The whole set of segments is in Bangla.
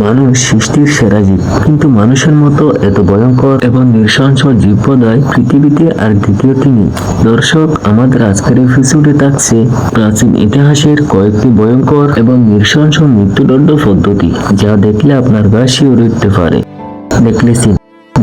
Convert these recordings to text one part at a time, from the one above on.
মানুষ সৃষ্টির সেরা জীব, কিন্তু মানুষের মতো এত ভয়ঙ্কর এবং নৃশংস জীববোধহয় পৃথিবীতে আর দ্বিতীয়টি নেই। দর্শক, আমাদের আজকের এপিসোডে থাকছে প্রাচীন ইতিহাসের কয়েকটি ভয়ঙ্কর এবং নৃশংস মৃত্যুদণ্ড পদ্ধতি, যা দেখলে আপনার গা শিউরে উঠতে পারে।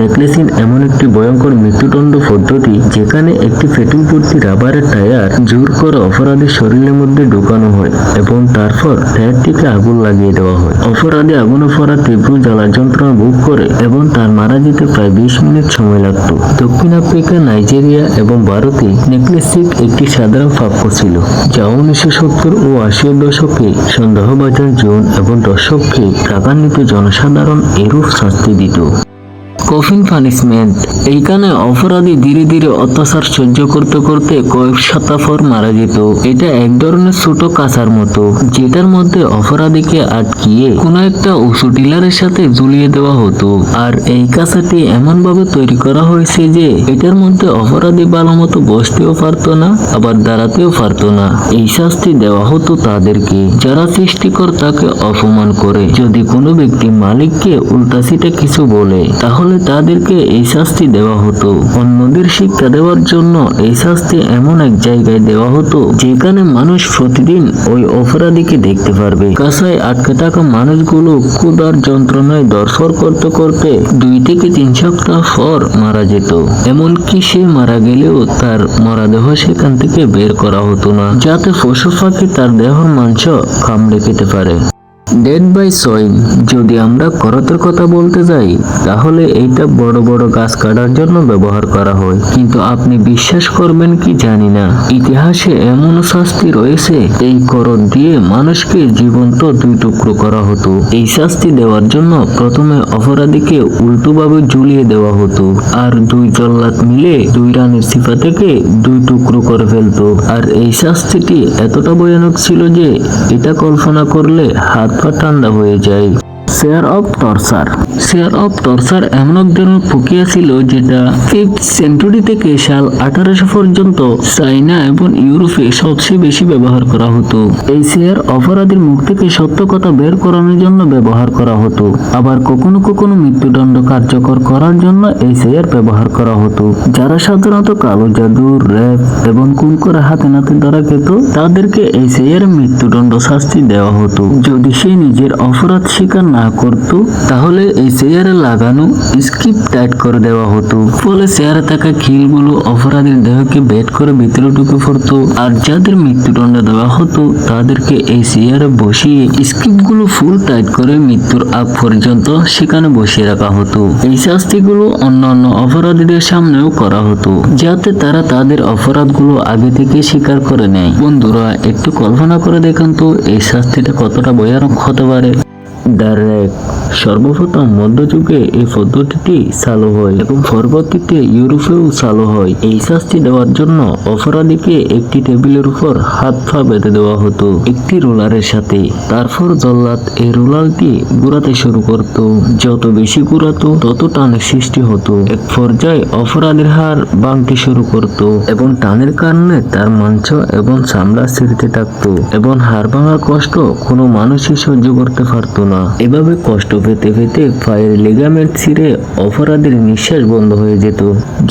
নেকলেসিন এমন একটি ভয়ঙ্কর মৃত্যুদণ্ড পদ্ধতি যেখানে একটি পেট্রোল ভর্তি রাবারের টায়ার জোর করে অপরাধীর শরীরের মধ্যে ঢোকানো হয় এবং তারপর টায়ারটিকে আগুন লাগিয়ে দেওয়া হয়। অপরাধী আগুনে পড়া তীব্র জ্বালা যন্ত্রণা ভোগ করে এবং তার মারা যেতে প্রায় 20 মিনিট সময় লাগত। দক্ষিণ আফ্রিকা, নাইজেরিয়া এবং ভারতে নেকলেসিং একটি সাধারণ প্রাপ্য ছিল, যা 1970 ও 80-এর দশকে সন্দেহভাজন জোন এবং দর্শককে রাগান্বিত জনসাধারণ এরূপ শাস্তি দিত। Coffin punishment. এইখানে অপরাধী ধীরে ধীরে অত্যাচার সহ্য করতে করতে কয়েক সপ্তাহ পর মারা যেত। এটা এক ধরনের ছোট কাঁচার মতো, যেটার মধ্যে অপরাধীকে আটকিয়ে কোনো একটা ওষুধ ডিলারের সাথে ঝুলিয়ে দেওয়া হতো। আর এই কাঁচাটি এমন ভাবে তৈরি করা হয়েছে যে এটার মধ্যে অপরাধী ভালো মতো বসতেও পারতো না, আবার দাঁড়াতেও পারতো না। এই শাস্তি দেওয়া হতো তাদেরকে যারা সৃষ্টিকর্তাকে অপমান করে। যদি কোনো ব্যক্তি মালিককে উল্টাসিটা কিছু বলে, তাহলে তাদেরকে এই শাস্তি দেওয়া হতো। অন্যদের শিক্ষা দেওয়ার জন্য এই শাস্তি এমন এক জায়গায় দেওয়া হতো যেখানে মানুষ প্রতিদিন ওই অপরাধীকে দেখতে পারবে। কাঁচায় আটকে থাকা মানুষগুলো ক্ষুধার যন্ত্রণায় দরফর করতে করতে 2 থেকে 3 সপ্তাহ পর মারা যেত। এমনকি সে মারা গেলেও তার মরাদেহ সেখান থেকে বের করা হতো না, যাতে পশু পাখি তার দেহর মাংস কামড়ে খেতে পারে। Death by soil. যদি আমরা করতের কথা বলতে যাই, তাহলে এইটা বড় বড় গাছ কাটার জন্য ব্যবহার করা হয়। কিন্তু আপনি বিশ্বাস করবেন কি জানি না, ইতিহাসে এমন শাস্তি রয়েছে এই করত দিয়ে মানুষকে জীবন্ত 2 টুকরো করা হতো। এই শাস্তি দেওয়ার জন্য প্রথমে অপরাধীকে উল্টোভাবে ঝুলিয়ে দেওয়া হতো, আর 2 জল্লাদ মিলে 2 রানের চিপা থেকে 2 টুকরো করে ফেলতো। আর এই শাস্তিটি এতটা ভয়ানক ছিল যে এটা কল্পনা করলে হাত পা ঠান্ডা হয়ে যায়। শেয়ার অফ টর্চার এমন এক ধরনের প্রক্রিয়া ছিল যেটা 5th সেঞ্চুরি থেকে সাল 1800 পর্যন্ত চাইনা এবং ইউরোপে সবচেয়ে বেশি ব্যবহার করা হতো। এই শেয়ার অপরাধীর মুখ থেকে সত্য কথা বের করানোর জন্য ব্যবহার করা হতো। আবার কখনো কখনো মৃত্যুদণ্ড কার্যকর করার জন্য এই শেয়ার ব্যবহার করা হতো। যারা সাধারণত কালো জাদু, রেপ এবং খুন করে হাতে নাতে ধরা খেত, তাদেরকে এই শেয়ারে মৃত্যুদণ্ড শাস্তি দেওয়া হতো। যদি সে নিজের অপরাধ স্বীকার না করতো, তাহলে এই চেয়ারে লাগানো স্কিপ টাইট করে দেওয়া হতো। ফলে চেয়ারে থাকা খিলগুলো অপরাধীর দেহকে বেদ করে ভিতরে ঢুকে পড়তো। আর যাদের মৃত্যুদণ্ড দেওয়া হতো, তাদেরকে এই চেয়ারে বসিয়ে স্কিপগুলো ফুল টাইট করে মৃত্যুর আগ পর্যন্ত সেখানে বসিয়ে রাখা হতো। এই শাস্তিগুলো অন্যান্য অপরাধীদের সামনেও করা হতো, যাতে তারা তাদের অপরাধগুলো আগে থেকে স্বীকার করে নেয়। বন্ধুরা, একটু কল্পনা করে দেখেন তো এই শাস্তিটা কতটা ভয়ানক হতে পারে। The rake. সর্বপ্রথম মধ্যযুগে এই পদ্ধতিটি চালু হয় এবং পরবর্তীতে ইউরোপেও চালু হয়। এই শাস্তি দেওয়ার জন্য অপরাধীকে একটি টেবিলের উপর হাত পা বেঁধে দেওয়া হতো একটি রোলারের সাথে। তারপর জল্লাদ এই রোলারটি ঘুরাতে শুরু করত। যত বেশি ঘুরাতো তত টানের সৃষ্টি হতো। এক পর্যায়ে অপরাধীর হাড় ভাঙতে শুরু করত এবং টানের কারণে তার মাংস এবং চামড়া ছিঁড়তে থাকতো এবং হাড় ভাঙার কষ্ট কোনো মানুষই সহ্য করতে পারত না। এভাবে কষ্ট পেতে পেতে পায়ের লিগামেন্ট ছিঁড়ে অপরাধীর নিঃশ্বাস বন্ধ হয়ে যেত।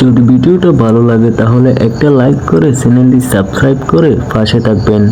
যদি ভিডিওটা ভালো লাগে তাহলে একটা লাইক করে চ্যানেলটি সাবস্ক্রাইব করে পাশে থাকবেন।